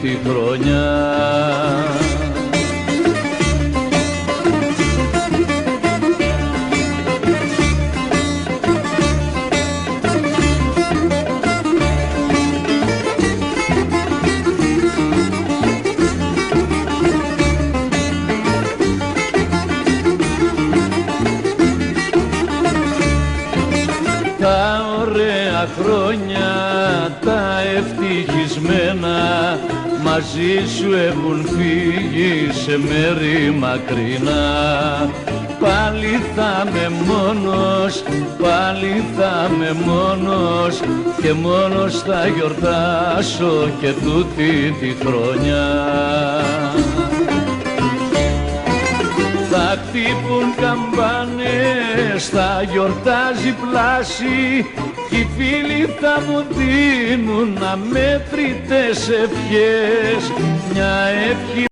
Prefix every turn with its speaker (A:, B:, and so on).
A: τη χρονιά. Τα ωραία χρόνια, τα ευτυχισμένα, μαζί σου έχουν φύγει σε μέρη μακρινά. Πάλι θα είμαι μόνος, πάλι θα είμαι μόνος και μόνος θα γιορτάσω και τούτη τη χρονιά. Θα χτύπουν καμπάνες, θα γιορτάζει πλάση κι οι φίλοι θα μου δίνουν αμέτρητες ευχές. Μια ευχή